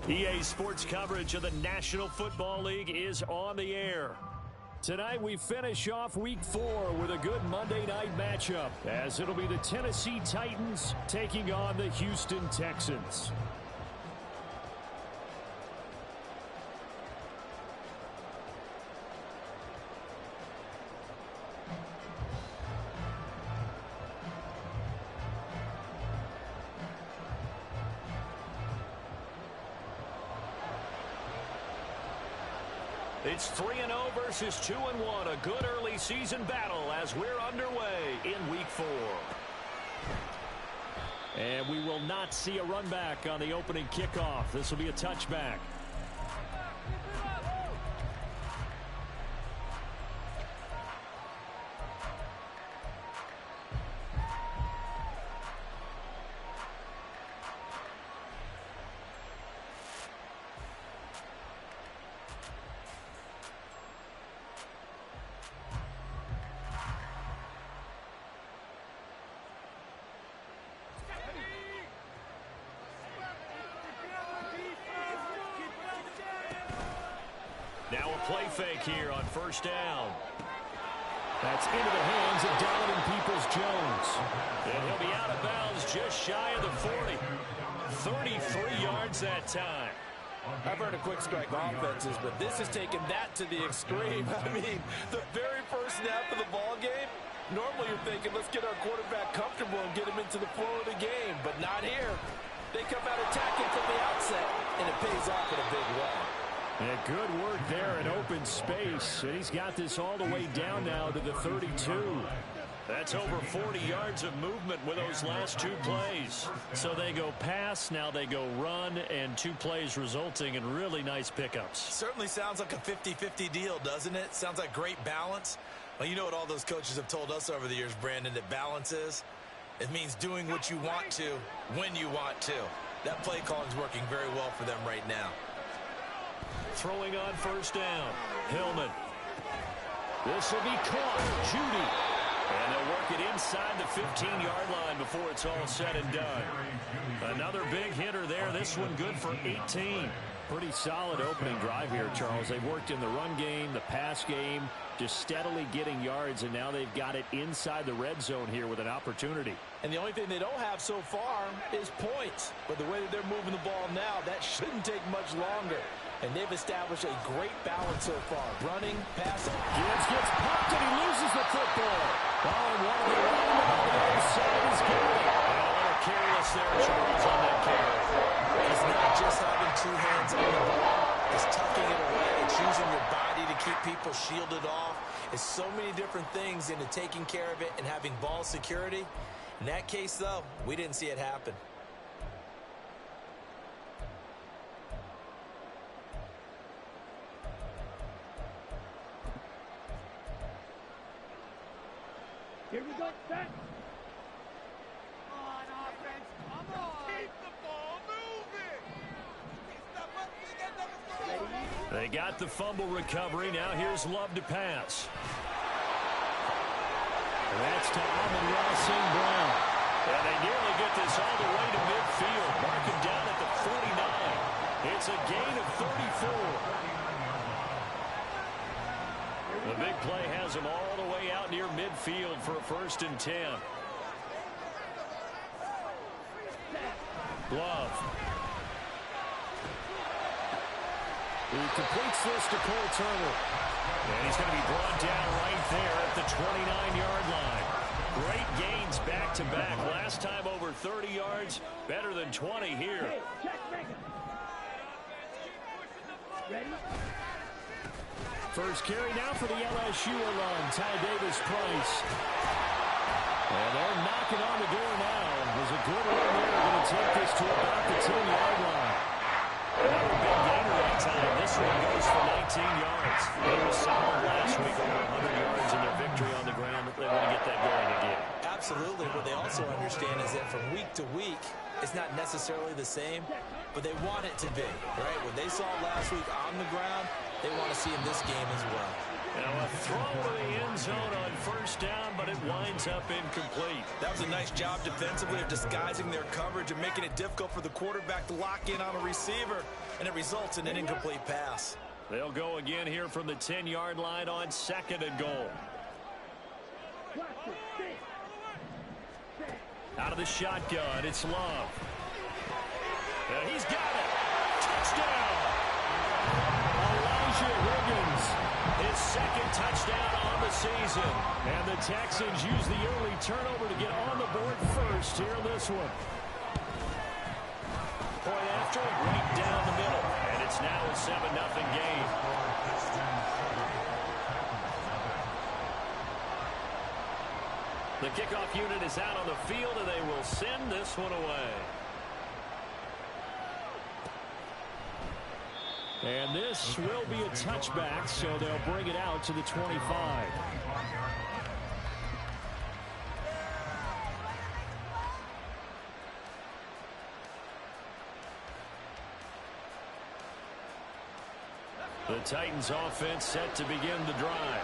EA Sports coverage of the National Football League is on the air. Tonight we finish off Week 4 with a good Monday night matchup, as it'll be the Tennessee Titans taking on the Houston Texans. It's 3-0 versus 2-1. A good early season battle as we're underway in Week 4. And we will not see a run back on the opening kickoff. This will be a touchback. Now a play fake here on first down. That's into the hands of Donovan Peoples-Jones. And he'll be out of bounds just shy of the 40. 33 yards that time. I've heard of quick strike offenses, but this is taking that to the extreme. I mean, the very first snap of the ball game, normally you're thinking, let's get our quarterback comfortable and get him into the flow of the game, but not here. They come out attacking from the outset, and it pays off in a big way. And good work there in open space. And he's got this all the way down now to the 32. That's over 40 yards of movement with those last two plays. So they go pass, now they go run, and two plays resulting in really nice pickups. Certainly sounds like a 50-50 deal, doesn't it? Sounds like great balance. Well, you know what all those coaches have told us over the years, Brandon, that balance is? It means doing what you want to when you want to. That play calling is working very well for them right now. Throwing on first down. Tillman. This will be caught. Judy. And they'll work it inside the 15-yard line before it's all said and done. Another big hitter there. This one good for 18. Pretty solid opening drive here, Charles. They've worked in the run game, the pass game, just steadily getting yards, and now they've got it inside the red zone here with an opportunity. And the only thing they don't have so far is points. But the way that they're moving the ball now, that shouldn't take much longer. And they've established a great balance so far. Running, passing. Gibbs gets popped and he loses the football. Oh, and one of the linemen on the other side is got it. And a little careless there, Charles, on that carry. It's not just having two hands on the ball. It's tucking it away. It's using your body to keep people shielded off. It's so many different things into taking care of it and having ball security. In that case, though, we didn't see it happen. Here we go, set. Come on, offense. Come on. Keep the ball moving. They got the fumble recovery. Now here's Love to pass. And that's to Amon-Ra St. Brown. And they nearly get this all the way to midfield. Mark him down at the 49. It's a gain of 34. The big play has him all the way out near midfield for a 1st and 10. Glove. He completes this to Cole Turner. And he's going to be brought down right there at the 29-yard line. Great gains back-to-back. Last time over 30 yards, better than 20 here. Ready? First carry now for the LSU alum, Ty Davis-Price. And they're knocking on the door now. There's a good run there. Going to take this to about the 10-yard line. Another big gainer that time. This one goes for 19 yards. They were solid last week, over 100 yards in their victory on the ground. They want to get that going again. Absolutely. What they also understand is that from week to week, it's not necessarily the same, but they want it to be, right? What they saw last week on the ground, they want to see in this game as well. Now a throw to the end zone on first down, but it winds up incomplete. That was a nice job defensively of disguising their coverage and making it difficult for the quarterback to lock in on a receiver, and it results in an incomplete pass. They'll go again here from the 10-yard line on 2nd and goal. Out of the shotgun, it's Love. He's got it. Touchdown. Elijah Higgins, his 2nd touchdown on the season. And the Texans use the early turnover to get on the board first here in this one. Point after, right down the middle. And it's now a 7-0 game. The kickoff unit is out on the field, and they will send this one away. And this will be a touchback, so they'll bring it out to the 25. The Titans offense set to begin the drive.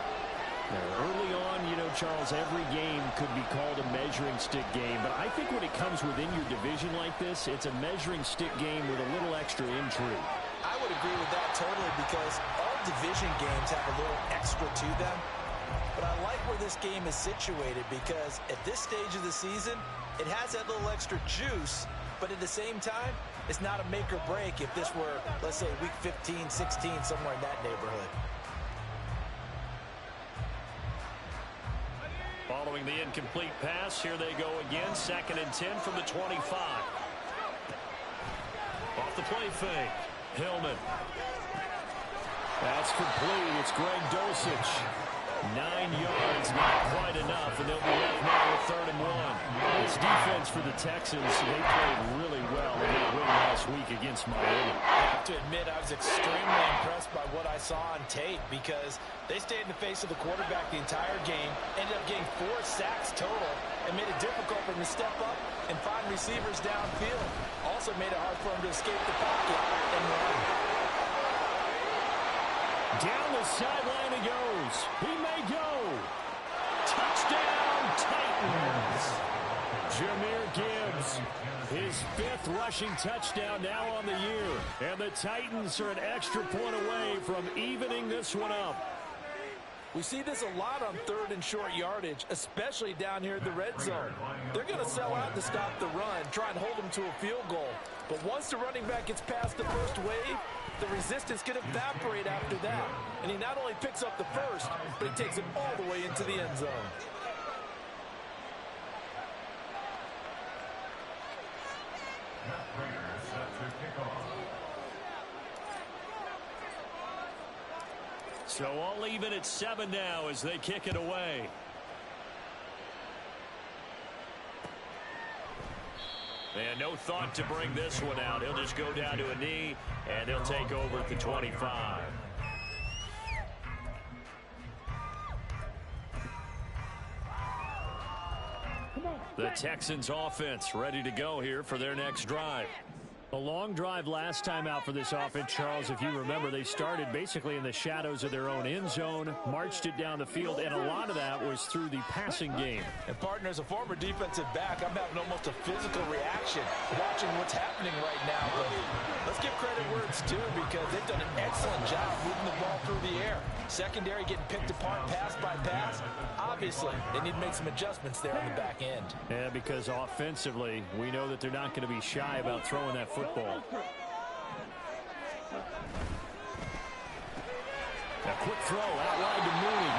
Now, early on, you know, Charles, every game could be called a measuring stick game, but I think when it comes within your division like this, it's a measuring stick game with a little extra intrigue. I would agree with that totally, because all division games have a little extra to them. But I like where this game is situated, because at this stage of the season, it has that little extra juice, but at the same time, it's not a make or break if this were, let's say, week 15, 16, somewhere in that neighborhood. Following the incomplete pass, here they go again, 2nd and 10 from the 25. Off the play fake. Hillman. That's complete. It's Greg Dulcich. 9 yards, not quite enough, and they'll be left now with 3rd and 1. This defense for the Texans, they played really well in their win last week against Miami. I have to admit, I was extremely impressed by what I saw on tape, because they stayed in the face of the quarterback the entire game, ended up getting 4 sacks total, and made it difficult for him to step up and find receivers downfield. Also made it hard for him to escape the pocket and run. Down the sideline he goes. He may go. Touchdown, Titans. Jahmyr Gibbs, his 5th rushing touchdown now on the year. And the Titans are an extra point away from evening this one up. We see this a lot on 3rd and short yardage, especially down here in the red zone. They're going to sell out to stop the run, try and hold them to a field goal. But once the running back gets past the first wave, the resistance can evaporate after that. And he not only picks up the first, but he takes it all the way into the end zone. So all even at 7 now as they kick it away. And no thought to bring this one out. He'll just go down to a knee, and he'll take over at the 25. The Texans offense ready to go here for their next drive. A long drive last time out for this offense, Charles. If you remember, they started basically in the shadows of their own end zone, marched it down the field, and a lot of that was through the passing game. And partner, as a former defensive back, I'm having almost a physical reaction watching what's happening right now. But let's give credit where it's due, because they've done an excellent job moving the ball through the air. Secondary getting picked apart pass by pass. Obviously, they need to make some adjustments there on the back end. Yeah, because offensively, we know that they're not going to be shy about throwing that football. A quick throw out wide to Mooney.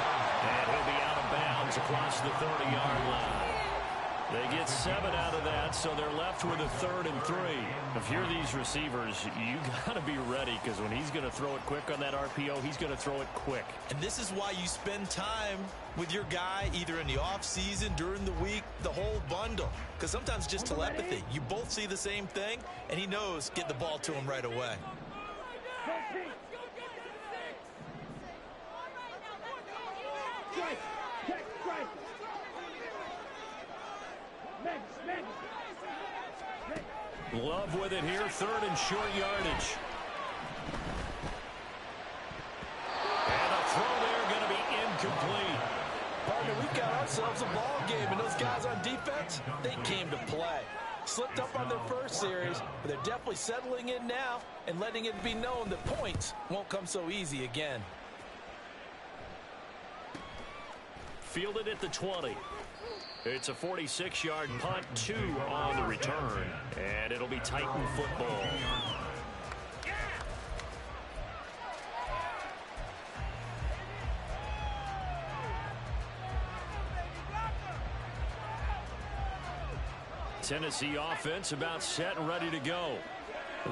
And he'll be out of bounds across the 30-yard line. They get 7 out of that, so they're left with a 3rd and 3. If you're these receivers, you got to be ready, because when he's going to throw it quick on that RPO, he's going to throw it quick. And this is why you spend time with your guy, either in the offseason, during the week, the whole bundle. Because sometimes just telepathy. You both see the same thing, and he knows get the ball to him right away. Love with it here, 3rd and short yardage. And a throw there going to be ourselves a ball game, and those guys on defense, they came to play. Slipped up on their first series, but they're definitely settling in now and letting it be known that points won't come so easy again. Fielded at the 20. It's a 46-yard punt, 2 on the return, and it'll be Titan football. Tennessee offense about set and ready to go.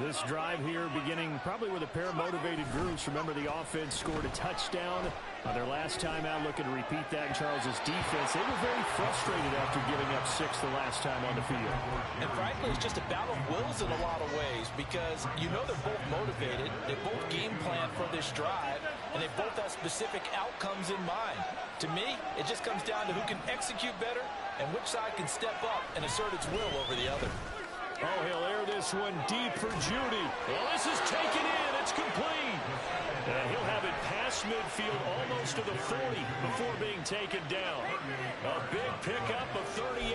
This drive here beginning probably with a pair of motivated groups. Remember, the offense scored a touchdown on their last time out. Looking to repeat that in Charles's defense. They were very frustrated after giving up 6 the last time on the field. And frankly, it's just a battle of wills in a lot of ways, because you know they're both motivated. They both game plan for this drive, and they both have specific outcomes in mind. To me, it just comes down to who can execute better and which side can step up and assert its will over the other. Oh, he'll air this one deep for Judy. Well, this is taken in. It's complete. And he'll have it past midfield almost to the 40 before being taken down. A big pickup of 38.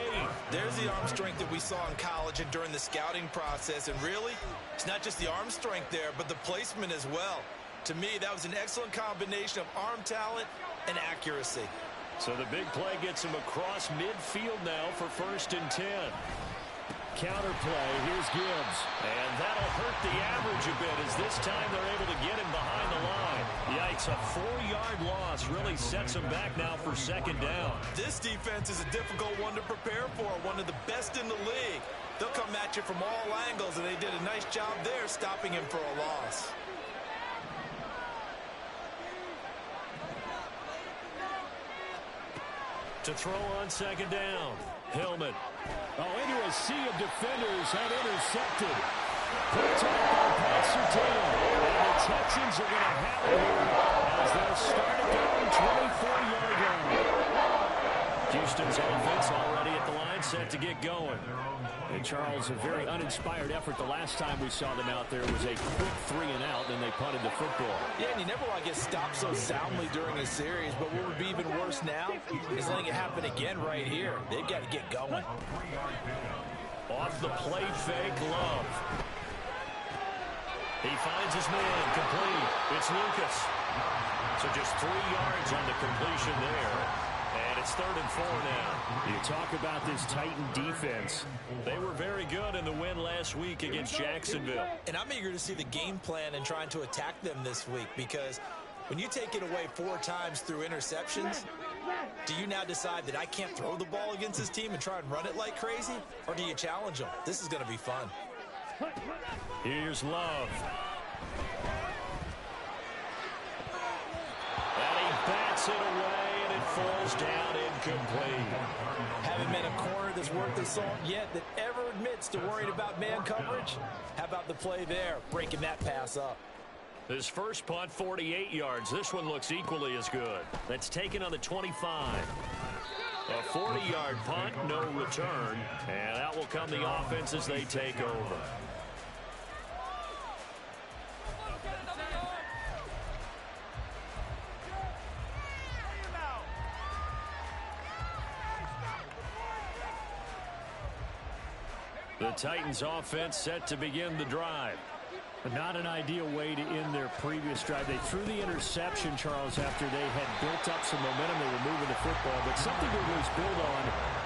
There's the arm strength that we saw in college and during the scouting process. And really, it's not just the arm strength there, but the placement as well. To me, that was an excellent combination of arm talent and accuracy. So the big play gets him across midfield now for 1st and 10. Counter play, here's Gibbs. And that'll hurt the average a bit, as this time they're able to get him behind the line. Yikes, a 4-yard loss really sets him back now for 2nd down. This defense is a difficult one to prepare for, one of the best in the league. They'll come at you from all angles, and they did a nice job there stopping him for a loss. To throw on 2nd down, Hillman. Oh, into a sea of defenders and intercepted. Picked up by Pat Surtain. And the Texans are going to have it here as they'll start at their own 24-yard line. Houston's offense already at the line, set to get going. And Charles, a very uninspired effort the last time we saw them out there was a quick 3 and out, and they punted the football. Yeah, and you never want to get stopped so soundly during a series, but what would be even worse now is letting it happen again right here. They've got to get going. Off the play fake, Love. He finds his man, complete. It's Lucas. So just 3 yards on the completion there. And it's 3rd and 4 now. You talk about this Titan defense. They were very good in the win last week against Jacksonville. And I'm eager to see the game plan and trying to attack them this week, because when you take it away 4 times through interceptions, do you now decide that I can't throw the ball against this team and try and run it like crazy? Or do you challenge them? This is going to be fun. Here's Love. And he bats it away, and it falls down incomplete. Haven't been a corner that's worth the salt yet that ever admits to worrying about man coverage. How about the play there, breaking that pass up? His first punt, 48 yards. This one looks equally as good. That's taken on the 25. A 40-yard punt, no return. And that will come the offense as they take over. The Titans offense set to begin the drive. But not an ideal way to end their previous drive. They threw the interception, Charles, after they had built up some momentum. They were moving the football, but something to really build on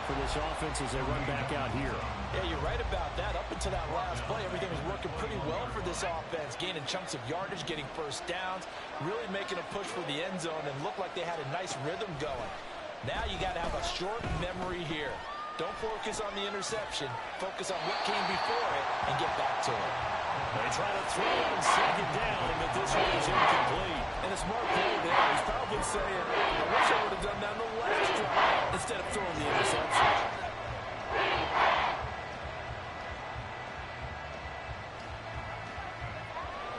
for this offense as they run back out here. Yeah, you're right about that. Up until that last play, everything was working pretty well for this offense, gaining chunks of yardage, getting 1st downs, really making a push for the end zone, and looked like they had a nice rhythm going. Now you got to have a short memory here. Don't focus on the interception. Focus on what came before it and get back to it. They try to throw on 2nd down, but this one is incomplete. And a smart play there. He's probably saying, I wish I would have done that on the last drive instead of throwing the interception.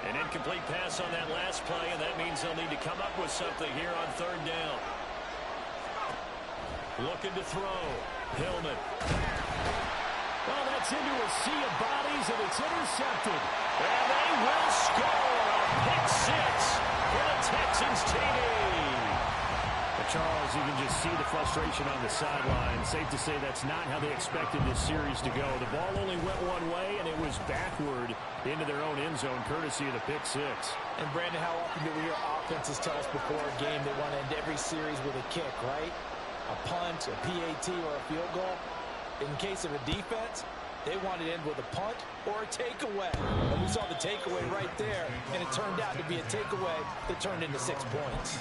An incomplete pass on that last play, and that means they'll need to come up with something here on 3rd down. Looking to throw. Hillman. Well, that's into a sea of bodies, and it's intercepted. And they will score a pick 6 for the Texans TD. The Charles, you can just see the frustration on the sideline. Safe to say that's not how they expected this series to go. The ball only went one way, and it was backward into their own end zone, courtesy of the pick six. And, Brandon, how often do we hear offenses tell us before a game they want to end every series with a kick, right? A punt, a PAT, or a field goal. In case of a defense, they wanted to end with a punt or a takeaway. And we saw the takeaway right there, and it turned out to be a takeaway that turned into 6 points.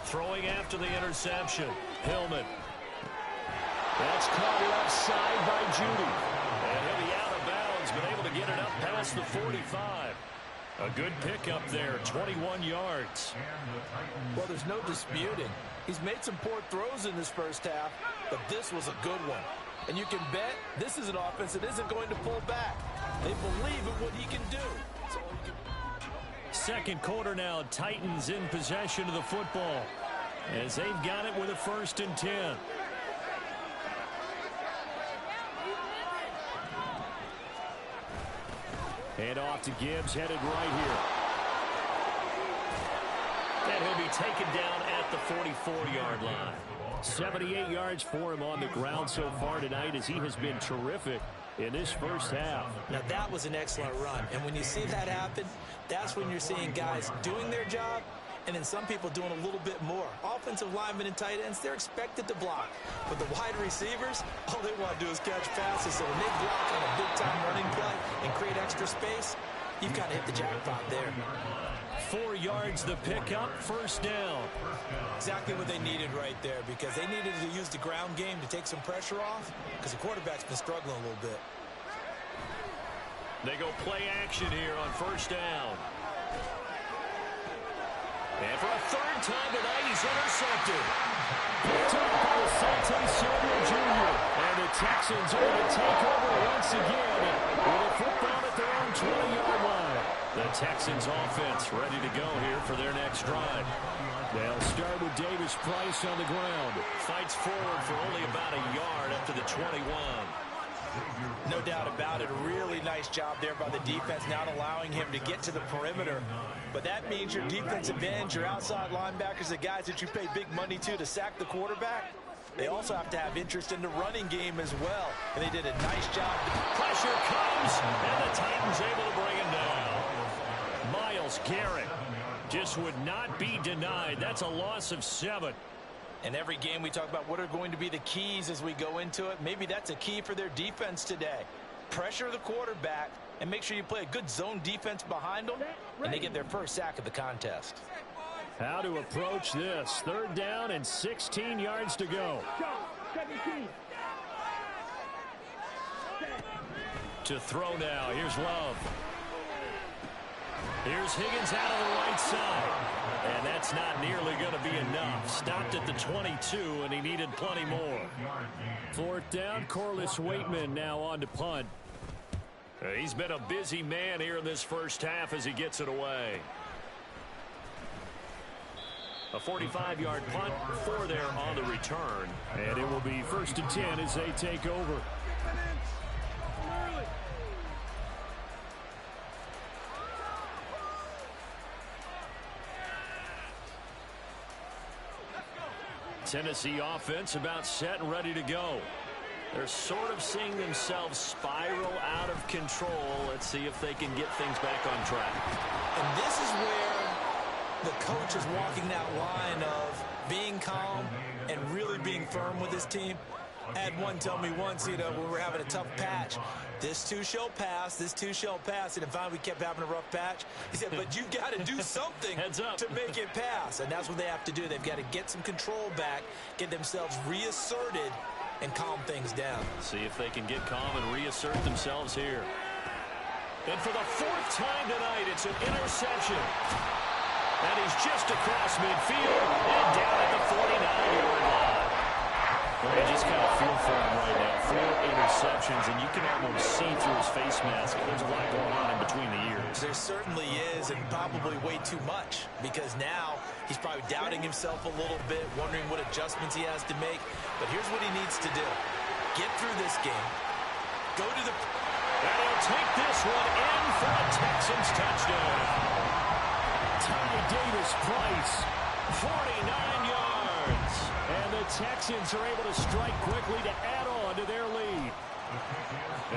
Throwing after the interception, Hillman. That's caught left side by Judy. And he'll be out of bounds, but able to get it up past the 45. A good pickup there, 21 yards. Well, there's no disputing. He's made some poor throws in this first half, but this was a good one. And you can bet this is an offense that isn't going to pull back. They believe in what he can do. That's all you can do. Second quarter now, Titans in possession of the football as they've got it with a 1st and 10. Hand off to Gibbs, headed right here. And he'll be taken down at the 44-yard line. 78 yards for him on the ground so far tonight as he has been terrific in this first half. Now, that was an excellent run. And when you see that happen, that's when you're seeing guys doing their job and then some people doing a little bit more. Offensive linemen and tight ends, they're expected to block. But the wide receivers, all they want to do is catch passes. So when they block on a big-time running play and create extra space, you've kind of hit the jackpot there. 4 yards the pickup, 1st down. Exactly what they needed right there, because they needed to use the ground game to take some pressure off, because the quarterback's been struggling a little bit. They go play action here on 1st down. And for a 3rd time tonight, he's intercepted. Picked up by Asante Samuel Jr. And the Texans are going to take over once again with a football at their own 20-yard line. The Texans offense ready to go here for their next drive. They'll start with Davis Price on the ground. Fights forward for only about a yard up to the 21. No doubt about it. A really nice job there by the defense, not allowing him to get to the perimeter. But that means your defensive ends, your outside linebackers, the guys that you pay big money to sack the quarterback, they also have to have interest in the running game as well. And they did a nice job. Pressure comes, and the Titans able to bring him down. Myles Garrett just would not be denied. That's a loss of 7. In every game we talk about what are going to be the keys as we go into it. Maybe that's a key for their defense today. Pressure the quarterback and make sure you play a good zone defense behind them, and they get their first sack of the contest. How to approach this. 3rd down and 16 yards to go. To throw now. Here's Love. Here's Higgins out of the right side. And that's not nearly going to be enough. Stopped at the 22, and he needed plenty more. 4th down, Corliss Waitman now on to punt. He's been a busy man here in this first half as he gets it away. A 45-yard punt, 4 there on the return. And it will be 1st and 10 as they take over. Tennessee offense about set and ready to go. They're sort of seeing themselves spiral out of control. Let's see if they can get things back on track. And this is where the coach is walking that line of being calm and really being firm with his team. I had one tell me once, when we're having a tough patch, this too shall pass, this too shall pass. And finally we kept having a rough patch. He said, but you've got to do something Heads up. to make it pass. And that's what they have to do. They've got to get some control back, get themselves reasserted, and calm things down. See if they can get calm and reassert themselves here. And for the 4th time tonight, it's an interception. And he's just across midfield and down at the 49-yard line. I just kind of feel for him right now. 4 interceptions, and you can almost see through his face mask. There's a lot going on in between the ears. There certainly is, and probably way too much, because now he's probably doubting himself a little bit, wondering what adjustments he has to make. But here's what he needs to do. Get through this game. Go to the... And he'll take this one in for a Texans touchdown. Davis-Price, 49 yards. and the Texans are able to strike quickly to add on to their lead.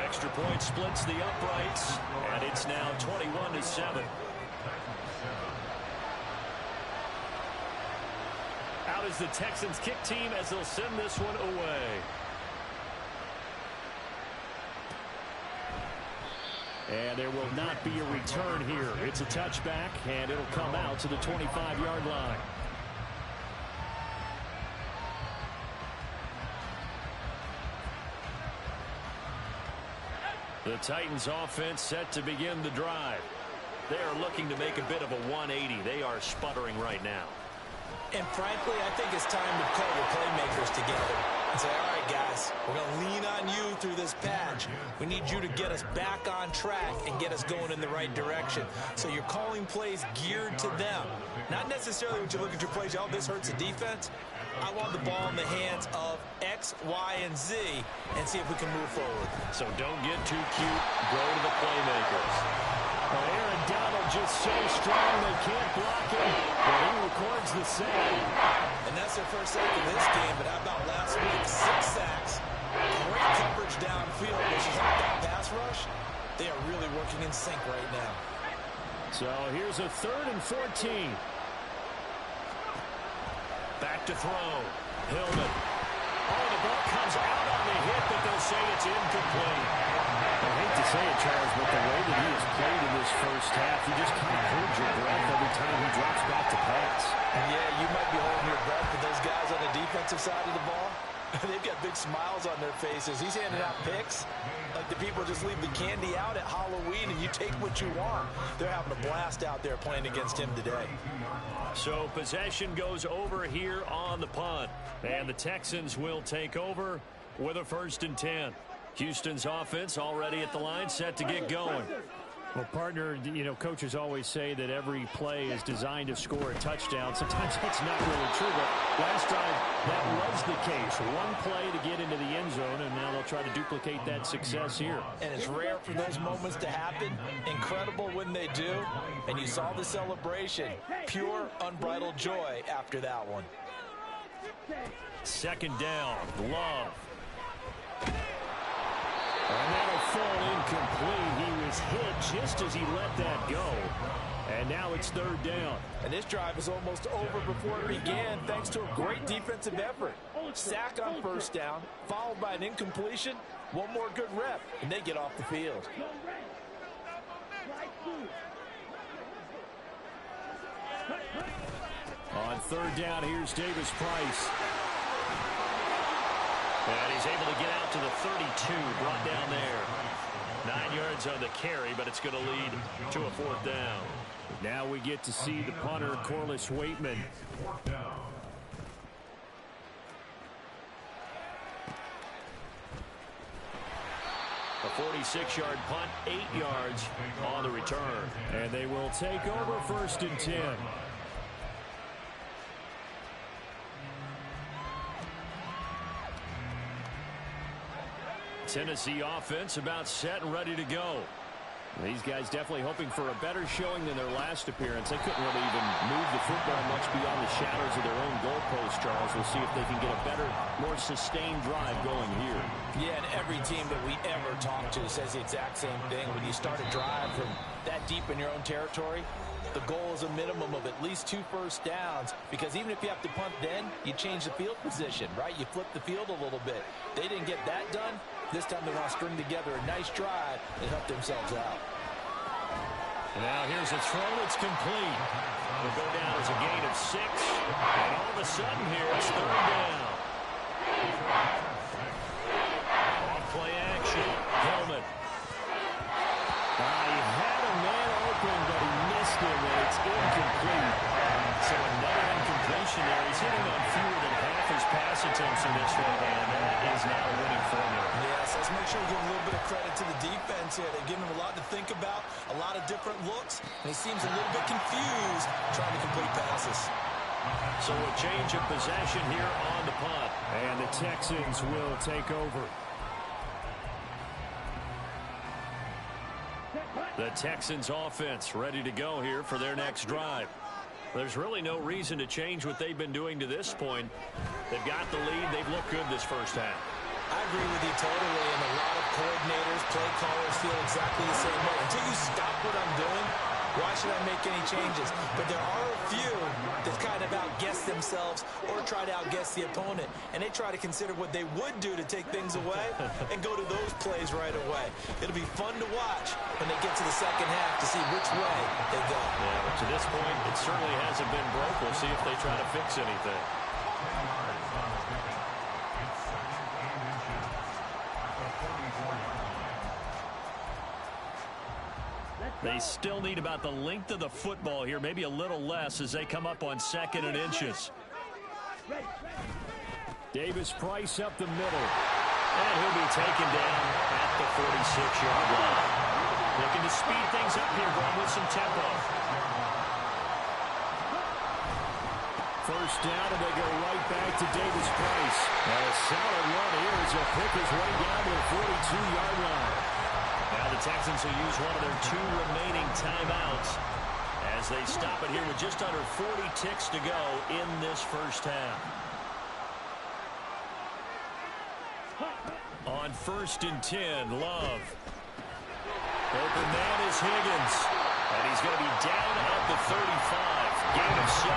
Extra point splits the uprights, and it's now 21-7. Out is the Texans kick team as they'll send this one away. And there will not be a return here. It's a touchback, and it'll come out to the 25-yard line. The Titans offense set to begin the drive. They are looking to make a bit of a 180. They are sputtering right now. And frankly, I think it's time to call the playmakers together and say, all right, guys, we're going to lean on you through this patch. We need you to get us back on track and get us going in the right direction. So you're calling plays geared to them. Not necessarily when you look at your plays, oh, this hurts the defense. I want the ball in the hands of X, Y, and Z and see if we can move forward. So don't get too cute. Go to the playmakers. Well, Aaron Donald just so strong they can't block him, but he records the save. And that's their first sack of this game, but how about last week? 6 sacks, great coverage downfield, which has helped that pass rush. They are really working in sync right now. So here's a 3rd and 14. Back to throw. Hillman. Oh, the ball comes out on the hit, but they'll say it's incomplete. I hate to say it, Charles, but the way that he has played in this first half, you just kind of hold your breath every time he drops back to pass. Yeah, you might be holding your breath, but those guys on the defensive side of the ball, they've got big smiles on their faces. He's handing out picks like the people just leave the candy out at Halloween and you take what you want. They're having a blast out there playing against him today. So possession goes over here on the punt. And the Texans will take over with a 1st and 10. Houston's offense already at the line, set to get going. Well, partner, you know, coaches always say that every play is designed to score a touchdown. Sometimes that's not really true, but last drive, that was the case. One play to get into the end zone, and now they'll try to duplicate that success here. And it's rare for those moments to happen. Incredible when they do. And you saw the celebration. Pure, unbridled joy after that one. 2nd down, Love. And that'll fall incomplete. He was hit just as he let that go. And now it's 3rd down. And this drive is almost over before it began thanks to a great defensive effort. Sack on 1st down, followed by an incompletion. One more good rep, and they get off the field. On 3rd down, here's Davis-Price. And he's able to get out to the 32, brought down there. 9 yards on the carry, but it's going to lead to a 4th down. Now we get to see the punter, Corliss Waitman. A 46-yard punt, 8 yards on the return. And they will take over 1st and 10. Tennessee offense about set and ready to go. These guys definitely hoping for a better showing than their last appearance. They couldn't really even move the football much beyond the shadows of their own goalpost, Charles. We'll see if they can get a better, more sustained drive going here. Yeah, and every team that we ever talk to says the exact same thing. When you start a drive from that deep in your own territory, the goal is a minimum of at least 2 first downs, because even if you have to punt then, you change the field position, right? You flip the field a little bit. They didn't get that done. This time they want to string together a nice drive and help themselves out. And now here's a throw that's complete. Will go down as a gain of 6. And all of a sudden here, it's 3rd down. Off-play action. Hillman. He had a man open, but he missed him, and it's incomplete. So another incompletion there. He's hitting on fewer than half his pass attempts in this one, and that is not a winning formula. Yes, let's make sure we give a little bit of credit to the defense here. They've given him a lot to think about, a lot of different looks, and he seems a little bit confused trying to complete passes. So a change of possession here on the punt. And the Texans will take over. The Texans offense ready to go here for their next drive. There's really no reason to change what they've been doing to this point. They've got the lead. They've looked good this first half. I agree with you totally, and a lot of coordinators, play callers feel exactly the same way. Until you stop what I'm doing, why should I make any changes? But there are a few that kind of outguess themselves or try to outguess the opponent, and they try to consider what they would do to take things away and go to those plays right away. It'll be fun to watch when they get to the second half to see which way they go. Yeah, but to this point, it certainly hasn't been broke. We'll see if they try to fix anything. They still need about the length of the football here, maybe a little less as they come up on 2nd and inches. Davis Price up the middle. And he'll be taken down at the 46-yard line. Looking to speed things up here, going with some tempo. First down, and they go right back to Davis Price. And a solid run here as he'll pick his way down to the 42-yard line. Now the Texans will use one of their 2 remaining timeouts as they stop it here with just under 40 ticks to go in this first half. On 1st and 10, Love. Open man is Higgins. And he's going to be down at the 35. Gain of 7.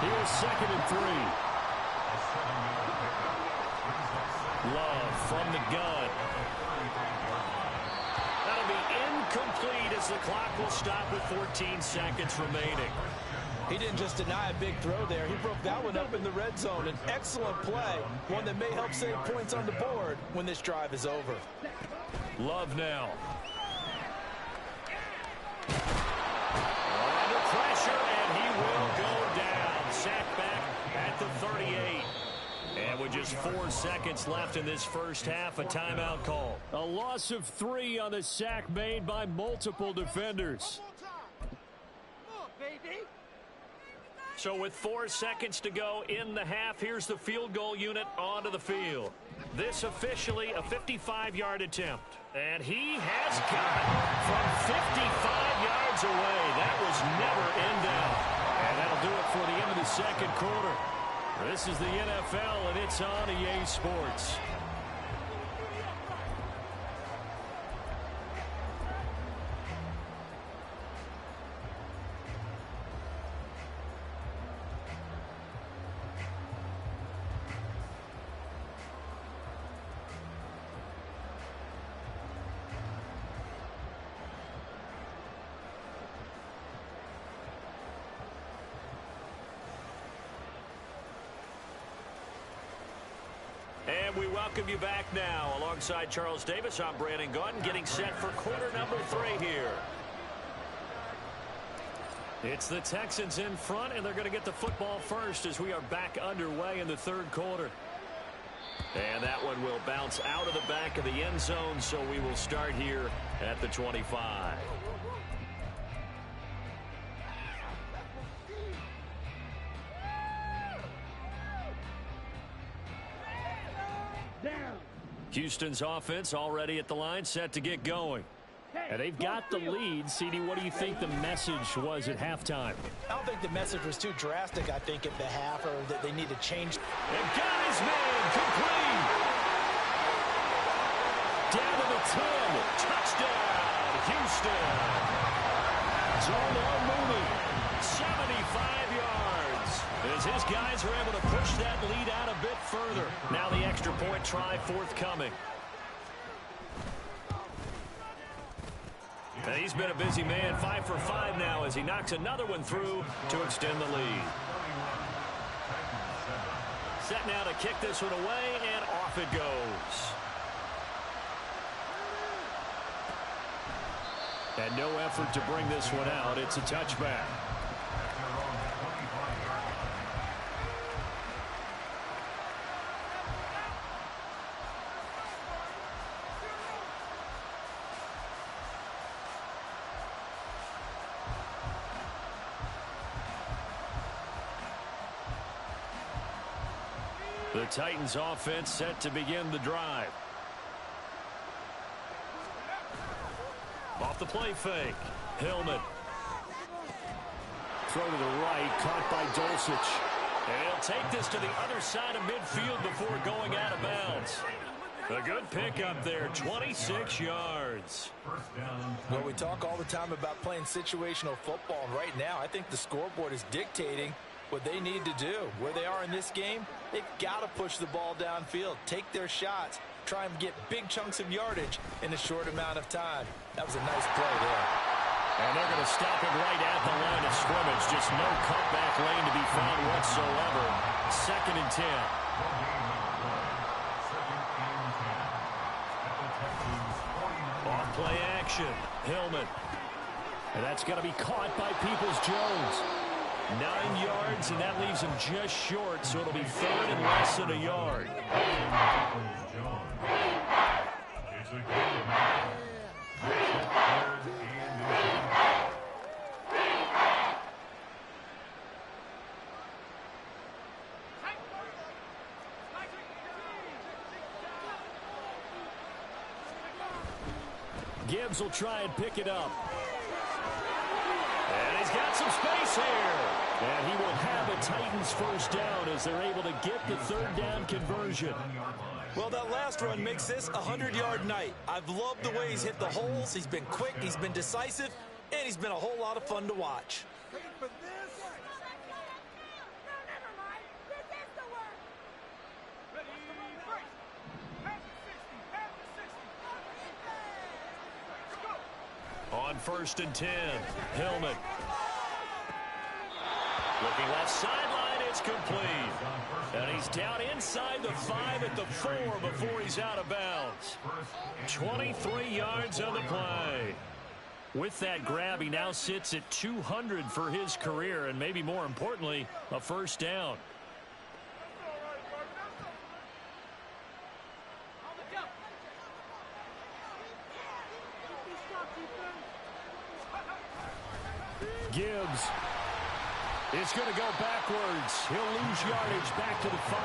Here's 2nd and 3. Love from the gun. That'll be incomplete as the clock will stop with 14 seconds remaining. He didn't just deny a big throw there. He broke that one up in the red zone. An excellent play, one that may help save points on the board when this drive is over. Love now. Under pressure, and he will go down. Sacked back at the 38. And with just 4 seconds left in this first half, a timeout call. A loss of 3 on the sack made by multiple defenders. So with 4 seconds to go in the half, here's the field goal unit onto the field. This officially a 55-yard attempt. And he has got it from 55 yards away. That was never in doubt. And that'll do it for the end of the second quarter. This is the NFL, and it's on EA Sports. And we welcome you back now. Alongside Charles Davis, I'm Brandon Gaudin, getting set for quarter number 3 here. It's the Texans in front, and they're going to get the football first as we are back underway in the third quarter. And that one will bounce out of the back of the end zone, so we will start here at the 25. Houston's offense already at the line, set to get going. And they've got the lead. CD, what do you think the message was at halftime? I don't think the message was too drastic, I think, at the half, or that they need to change. And got his man complete. Down to the 10. Touchdown, Houston. Darnell Mooney. 75 yards. As his guys are able to push that lead out a bit further. Now the extra point try forthcoming. And he's been a busy man, 5 for 5 now as he knocks another one through to extend the lead. Set now to kick this one away, and off it goes. And no effort to bring this one out. It's a touchback. The Titans offense set to begin the drive. Off the play fake. Hillman. Throw to the right, caught by Dulcich. And he'll take this to the other side of midfield before going out of bounds. A good pickup there, 26 yards. Well, we talk all the time about playing situational football. And right now, I think the scoreboard is dictating what they need to do. Where they are in this game, they've got to push the ball downfield, take their shots, try and get big chunks of yardage in a short amount of time. That was a nice play there. And they're going to stop it right at the line of scrimmage. Just no cutback lane to be found whatsoever. 2nd and 10. Off play action. Hillman. And that's going to be caught by Peoples-Jones. 9 yards, and that leaves him just short, so it'll be 3rd and less than a yard. Gibbs will try and pick it up. And he's got some space here. And he will have a Titans first down as they're able to get the 3rd down conversion. Well, that last run makes this a 100-yard night. I've loved the way he's hit the holes. He's been quick, he's been decisive, and he's been a whole lot of fun to watch. On 1st and 10, Hillman. Looking left sideline, it's complete. And he's down inside the 5 at the 4 before he's out of bounds. 23 yards on the play. With that grab, he now sits at 200 for his career, and maybe more importantly, a first down. Gibbs is going to go backwards. He'll lose yardage back to the 5.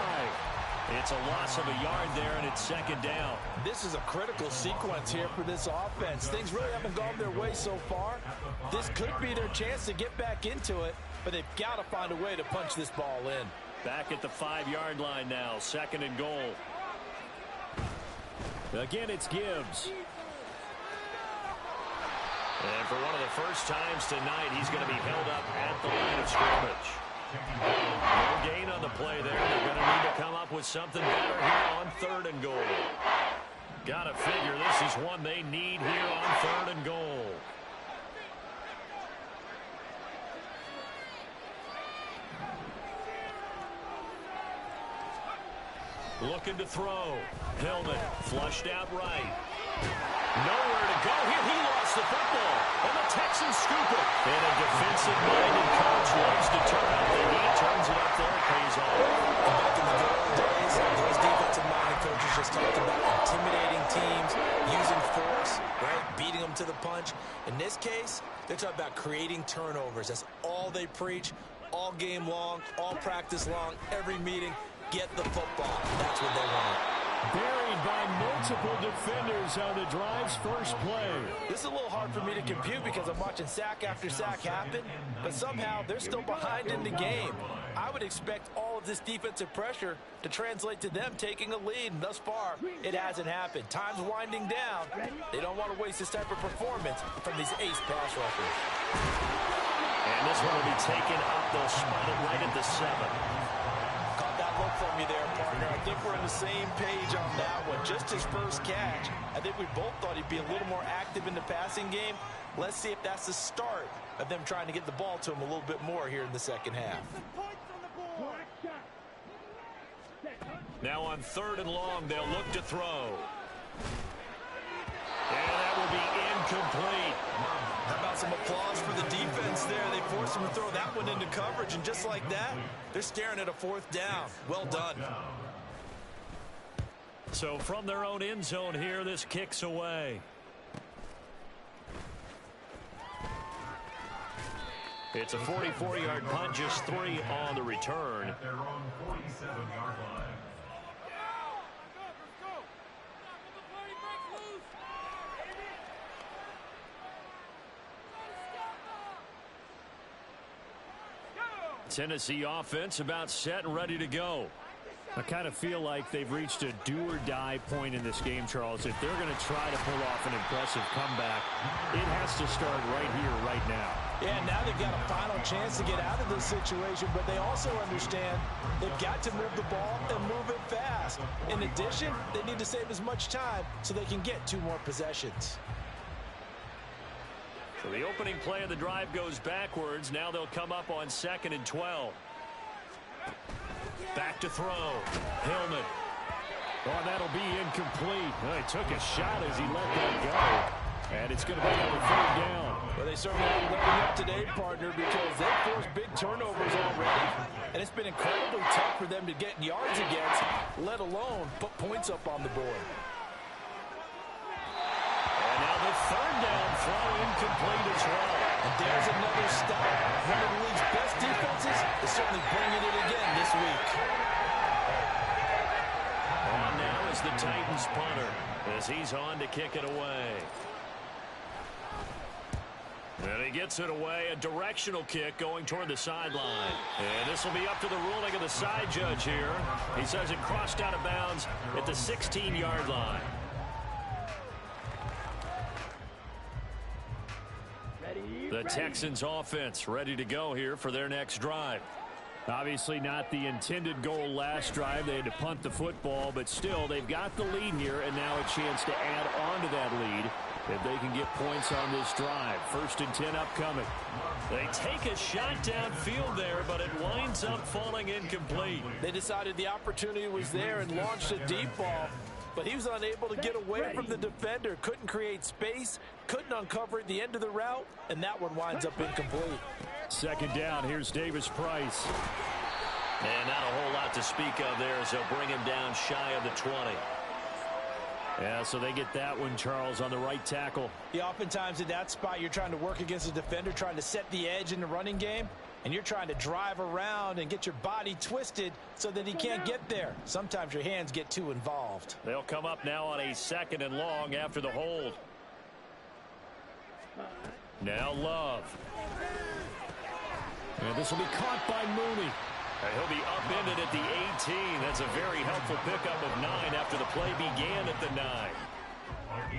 It's a loss of a yard there, and it's 2nd down. This is a critical sequence here for this offense. Things really haven't gone their way so far. This could be their chance to get back into it, but they've got to find a way to punch this ball in. Back at the 5-yard line now, 2nd and goal. Again, it's Gibbs. And for one of the first times tonight, he's going to be held up at the line of scrimmage. No gain on the play there. They're going to need to come up with something better here on 3rd and goal. Got to figure this is one they need here on 3rd and goal. Looking to throw. Hillman flushed out right. Nowhere to go here. He lost the football. And the Texans scoop it. And a defensive-minded coach loves to turn up the heat. Turns it up there. It pays off. Back in the good old days, those defensive-minded coaches just talked about intimidating teams, using force, right, beating them to the punch. In this case, they're talking about creating turnovers. That's all they preach all game long, all practice long, every meeting. Get the football. That's what they want. Buried by multiple defenders on the drive's first play. This is a little hard for me to compute because I'm watching sack after sack happen, but somehow they're still behind in the game. I would expect all of this defensive pressure to translate to them taking a lead, and thus far, it hasn't happened. Time's winding down. They don't want to waste this type of performance from these ace pass rushers. And this one will be taken up. They'll spot it right at the 7. Look from you there, partner. I think we're on the same page on that one. Just his first catch. I think we both thought he'd be a little more active in the passing game. Let's see if that's the start of them trying to get the ball to him a little bit more here in the second half. Now on 3rd and long, they'll look to throw. And that will be incomplete. How about some applause for the defense there? They forced him to throw that one into coverage, and just like that, they're staring at a 4th down. Well done. So from their own end zone here, this kicks away. It's a 44-yard punt, just 3 on the return. At their own 47-yard line. Tennessee offense about set and ready to go. I kind of feel like they've reached a do-or-die point in this game, Charles. If they're going to try to pull off an impressive comeback, it has to start right here, right now. Yeah, now they've got a final chance to get out of this situation, but they also understand they've got to move the ball and move it fast. In addition, they need to save as much time so they can get 2 more possessions. So the opening play of the drive goes backwards. Now they'll come up on 2nd and 12. Back to throw. Hillman. Oh, that'll be incomplete. He took a shot as he let that go. And it's going to be on the 3rd down. Well, they certainly aren't letting up today, partner, because they've forced big turnovers already. And it's been incredibly tough for them to get yards against, let alone put points up on the board. And now the 3rd down throw incomplete as well. And there's another stop. One of the league's best defenses is certainly bringing it again this week. On now is the Titans punter as he's on to kick it away. And he gets it away, a directional kick going toward the sideline. And this will be up to the ruling of the side judge here. He says it crossed out of bounds at the 16-yard line. The Texans offense ready to go here for their next drive. Obviously not the intended goal last drive. They had to punt the football, but still they've got the lead here, and now a chance to add on to that lead if they can get points on this drive. 1st and 10 upcoming. They take a shot downfield there, but it winds up falling incomplete. They decided the opportunity was there and launched a deep ball, but he was unable to get away from the defender. Couldn't create space, couldn't uncover the end of the route, and that one winds up incomplete. 2nd down. Here's Davis Price. And not a whole lot to speak of there as they'll bring him down shy of the 20. Yeah, so they get that one, Charles, on the right tackle. Yeah, oftentimes in that spot, you're trying to work against a defender, trying to set the edge in the running game, and you're trying to drive around and get your body twisted so that he can't get there. Sometimes your hands get too involved. They'll come up now on a 2nd and long after the hold. Now Love. And this will be caught by Mooney. And he'll be upended at the 18. That's a very helpful pickup of 9 after the play began at the 9.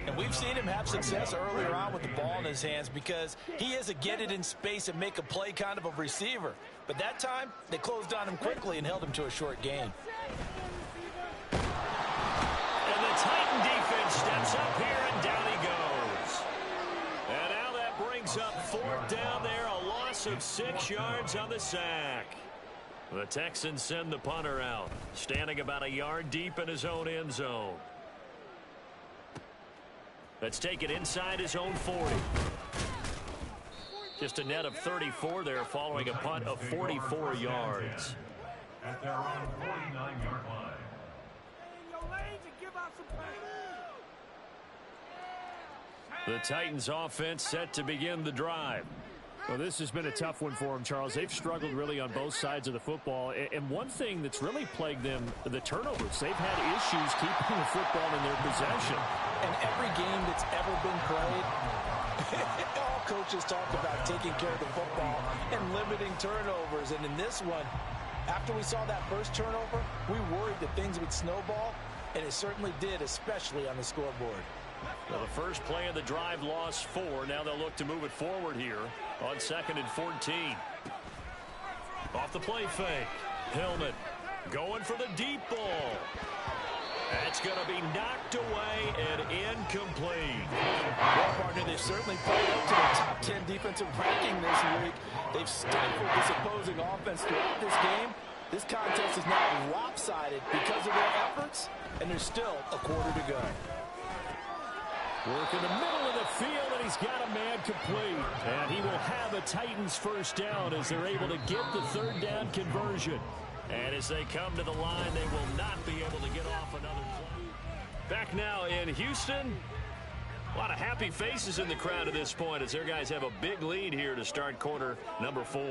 And we've seen him have success earlier on with the ball in his hands because he is a get it in space and make a play kind of a receiver. But that time, they closed on him quickly and held him to a short gain. And the Titan defense steps up here, and down he goes. And now that brings up 4th down there, a loss of 6 yards on the sack. The Texans send the punter out, standing about a yard deep in his own end zone. Let's take it inside his own 40. Just a net of 34 there following a punt of 44 yards. At their own 49-yard line. The Titans offense set to begin the drive. Well, this has been a tough one for them, Charles. They've struggled really on both sides of the football. And one thing that's really plagued them, the turnovers. They've had issues keeping the football in their possession. And every game that's ever been played, all coaches talk about taking care of the football and limiting turnovers. And in this one, after we saw that first turnover, we worried that things would snowball, and it certainly did, especially on the scoreboard. Well, the first play of the drive lost 4. Now they'll look to move it forward here on 2nd and 14. Off the play fake. Hillman going for the deep ball. That's going to be knocked away and incomplete. Well, partner, they've certainly played up to the top 10 defensive ranking this week. They've stifled this opposing offense throughout this game. This contest is now lopsided because of their efforts, and there's still a quarter to go. Work in the middle of the field, and he's got a man complete. And he will have a Titans first down as they're able to get the 3rd down conversion. And as they come to the line, they will not be able to get off another play. Back now in Houston. A lot of happy faces in the crowd at this point as their guys have a big lead here to start quarter number 4.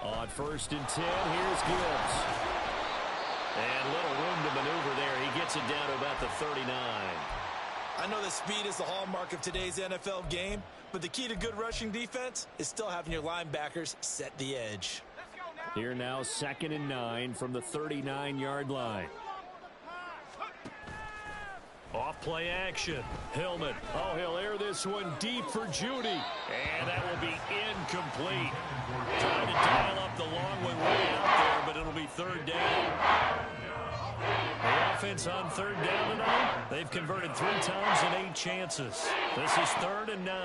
On 1st and 10, here's Gibbs. And little room to maneuver there. He gets it down to about the 39. I know that speed is the hallmark of today's NFL game, But the key to good rushing defense is still having your linebackers set the edge. Here now, 2nd and 9 from the 39-yard line. Off play action. Hillman. Oh, he'll air this one deep for Judy. And that will be incomplete. Trying to dial up the long one way out there, but it'll be 3rd down. The offense on 3rd down tonight, they've converted 3 times and 8 chances. This is 3rd and 9.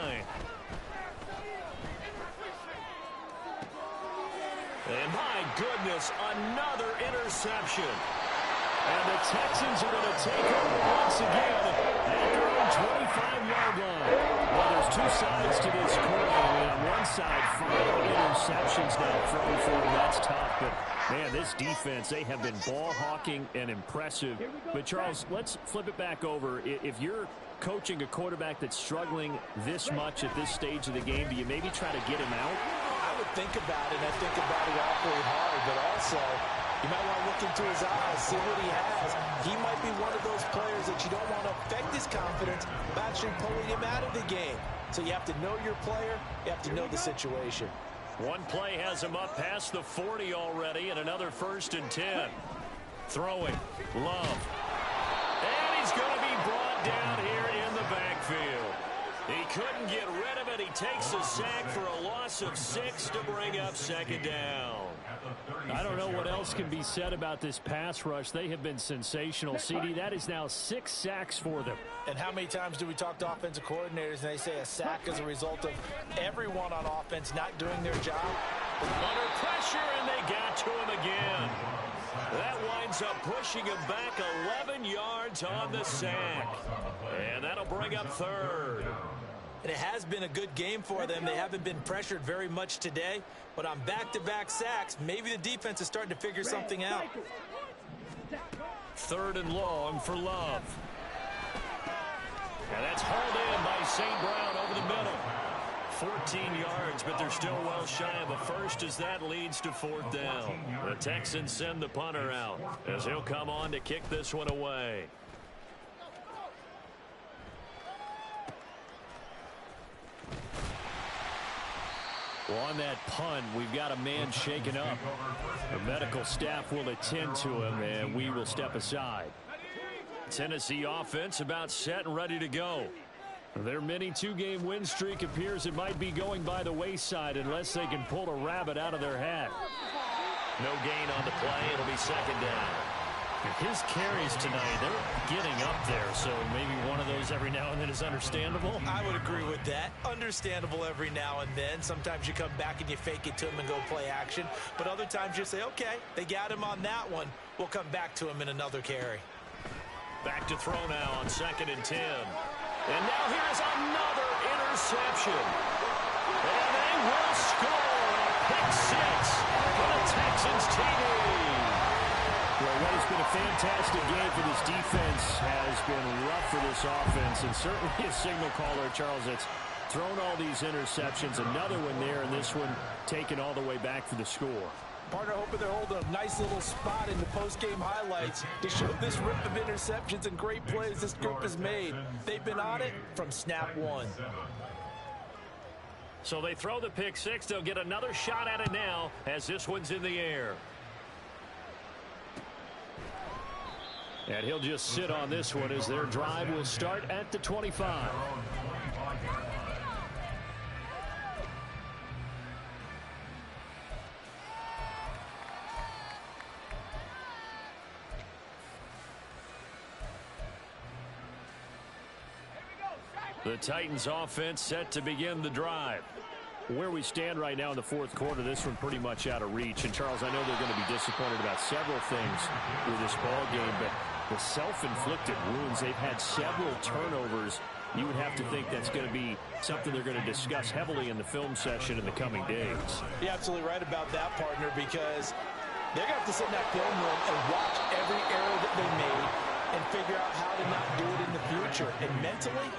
And my goodness, another interception. And the Texans are going to take over once again at their own 25-yard line. Well, there's 2 sides to this coin. On one side, 5 interceptions now thrown for them. That's tough, but man, this defense, they have been ball hawking and impressive. But Charles, let's flip it back over. If you're coaching a quarterback that's struggling this much at this stage of the game, do you maybe try to get him out? I would think about it, and I think about it awfully hard, but also you might want to look into his eyes, see what he has. He might be one of those players that you don't want to affect his confidence by actually pulling him out of the game. So you have to know your player, you have to know the situation. One play has him up past the 40 already, and another 1st and 10. Throwing. Love. And he's going to be brought down here in the backfield. He couldn't get rid of it. He takes a sack for a loss of 6 to bring up 2nd down. I don't know what else can be said about this pass rush. They have been sensational. CD, that is now 6 sacks for them. And how many times do we talk to offensive coordinators and they say a sack is a result of everyone on offense not doing their job? Under pressure, and they got to him again. That winds up pushing him back 11 yards on the sack. And that'll bring up 3rd. And it has been a good game for them. They haven't been pressured very much today. But on back-to-back sacks, maybe the defense is starting to figure something out. 3rd and long for Love. And that's hauled in by St. Brown over the middle. 14 yards, but they're still well shy of a first as that leads to 4th down. The Texans send the punter out as he'll come on to kick this one away. Well, on that punt, we've got a man shaken up. The medical staff will attend to him, and we will step aside. Tennessee offense about set and ready to go. Their mini 2-game win streak appears it might be going by the wayside unless they can pull a rabbit out of their hat. No gain on the play. It'll be 2nd down. His carries tonight, they're getting up there, so maybe one of those every now and then is understandable. I would agree with that. Understandable every now and then. Sometimes you come back and you fake it to him and go play action. But other times you say, okay, they got him on that one. We'll come back to him in another carry. Back to throw now on 2nd and 10. And now here's another interception. And they will score a pick 6 for the Texans TV. Well, what has been a fantastic game for this defense has been rough for this offense, and certainly a signal caller, Charles, that's thrown all these interceptions. Another one there, and this one taken all the way back for the score. Partner hoping they're holding a nice little spot in the post-game highlights to show this rip of interceptions and great plays this group has made. They've been on it from snap 1. So they throw the pick 6. They'll get another shot at it now as this one's in the air. And he'll just sit on this one as their drive will start at the 25. The Titans offense set to begin the drive. Where we stand right now in the 4th quarter, this one pretty much out of reach. And, Charles, I know they're going to be disappointed about several things with this ball game, but the self-inflicted wounds, they've had several turnovers. You would have to think that's going to be something they're going to discuss heavily in the film session in the coming days. You're absolutely right about that, partner, because they're going to have to sit in that film room and watch every error that they made and figure out how to not do it in the future. And mentally,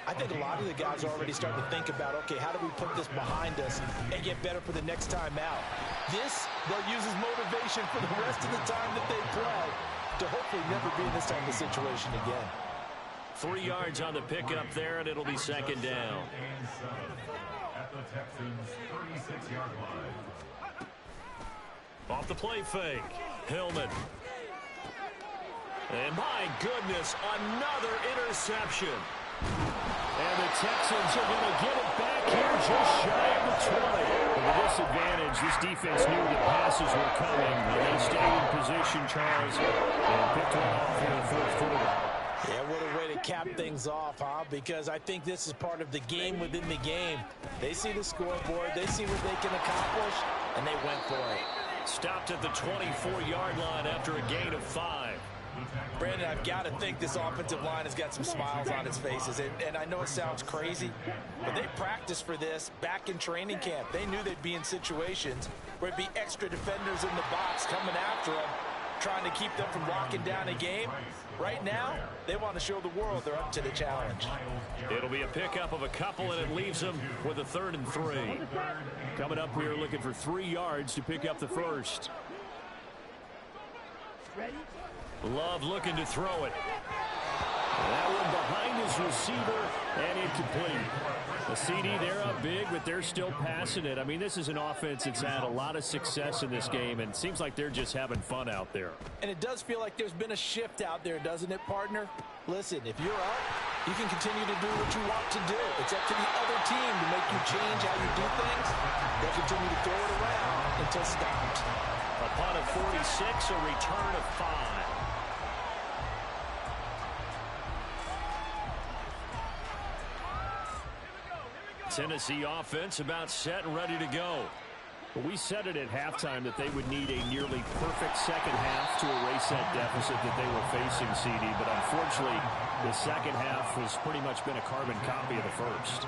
I think a lot of the guys are already starting to think about, okay, how do we put this behind us and get better for the next time out? This, they'll use as motivation for the rest of the time that they play to hopefully never be in this type of situation again. 3 yards on the pickup there, and it'll be second down. And 7 at the Texans' 36-yard line. Off the play fake, Hillman. And my goodness, another interception. And the Texans are going to get it back here just shy of the 20. With the disadvantage, this defense knew the passes were coming. And they stayed in position, Charles, and picked one off in the fourth quarter. Yeah, what a way to cap things off, huh? Because I think this is part of the game within the game. They see the scoreboard, they see what they can accomplish, and they went for it. Stopped at the 24-yard line after a gain of 5. Brandon, I've got to think this offensive line has got some smiles on its faces. And I know it sounds crazy, but they practiced for this back in training camp. They knew they'd be in situations where it'd be extra defenders in the box coming after them, trying to keep them from locking down a game. Right now, they want to show the world they're up to the challenge. It'll be a pickup of a couple, and it leaves them with a 3rd and 3. Coming up, we are looking for 3 yards to pick up the first. Ready? Love looking to throw it. That one behind his receiver and incomplete. The CD, they're up big, but they're still passing it. I mean, this is an offense that's had a lot of success in this game, and it seems like they're just having fun out there. And it does feel like there's been a shift out there, doesn't it, partner? Listen, if you're up, you can continue to do what you want to do. It's up to the other team to make you change how you do things. They'll continue to throw it around until stopped. A punt of 46, a return of 5. Tennessee offense about set and ready to go. Well, we said it at halftime that they would need a nearly perfect second half to erase that deficit that they were facing, CD. But unfortunately, the second half has pretty much been a carbon copy of the first.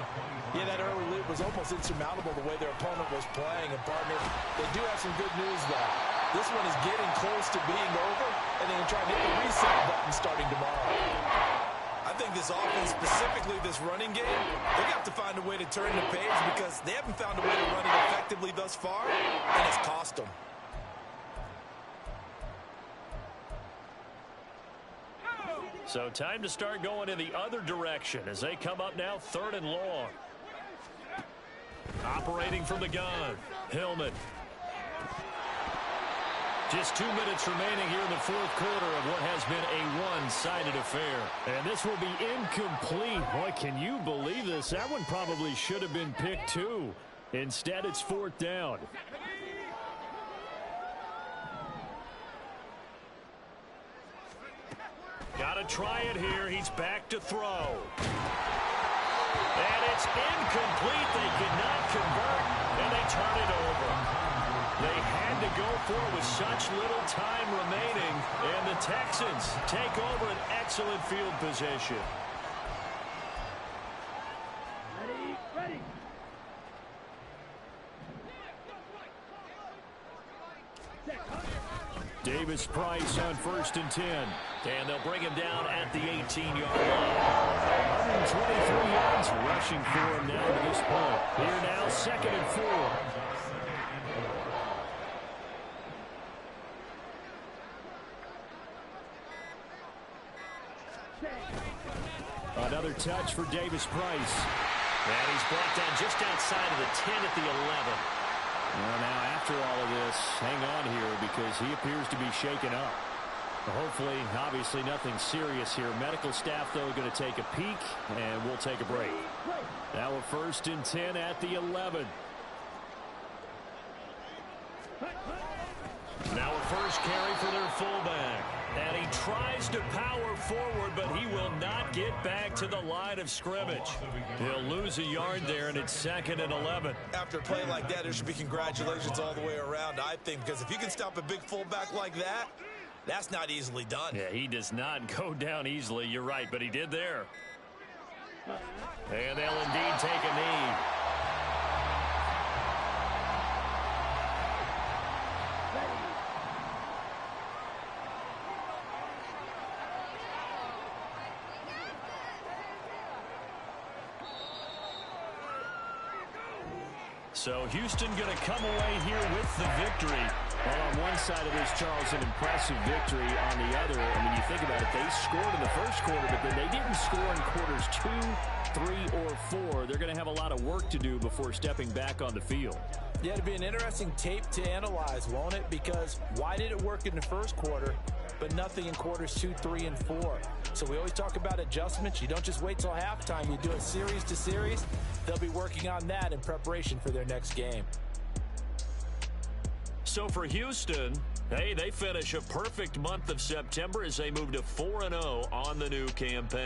Yeah, that early lead was almost insurmountable the way their opponent was playing. And, partner, they do have some good news, though. This one is getting close to being over, and they're going to try and hit the reset button starting tomorrow. I think this offense, specifically this running game, they got to find a way to turn the page because they haven't found a way to run it effectively thus far, and it's cost them. So time to start going in the other direction as they come up now 3rd and long. Operating from the gun, Hillman. Just 2 minutes remaining here in the fourth quarter of what has been a one-sided affair. And this will be incomplete. Boy, can you believe this? That one probably should have been picked too. Instead, it's 4th down. Got to try it here. He's back to throw. And it's incomplete. They could not convert, and they turn it over. They had to go for it with such little time remaining, and the Texans take over an excellent field position. Ready? Ready! Davis Price on 1st and 10. And they'll bring him down at the 18-yard line. 123 yards rushing for him now to this point. Here now, 2nd and 4. Another touch for Davis Price. And he's brought down just outside of the 10 at the 11. Well, now, after all of this, hang on here because he appears to be shaken up. Hopefully, obviously, nothing serious here. Medical staff, though, going to take a peek, and we'll take a break. Now a 1st and 10 at the 11. Now a first carry for their fullback. And he tries to power forward, but he will not get back to the line of scrimmage. He'll lose a yard there, and it's 2nd and 11. After a play like that, there should be congratulations all the way around, I think, because if you can stop a big fullback like that, that's not easily done. Yeah, he does not go down easily. You're right, but he did there. And they'll indeed take a knee. So Houston going to come away here with the victory. Well, on one side of this, Charles, an impressive victory. On the other, I mean, you think about it, they scored in the first quarter, but then they didn't score in quarters 2, 3, or 4. They're going to have a lot of work to do before stepping back on the field. Yeah, it'll be an interesting tape to analyze, won't it? Because why did it work in the first quarter, but nothing in quarters 2, 3, and 4? So we always talk about adjustments. You don't just wait till halftime. You do it series to series. They'll be working on that in preparation for their next game. So for Houston, hey, they finish a perfect month of September as they move to 4-0 on the new campaign.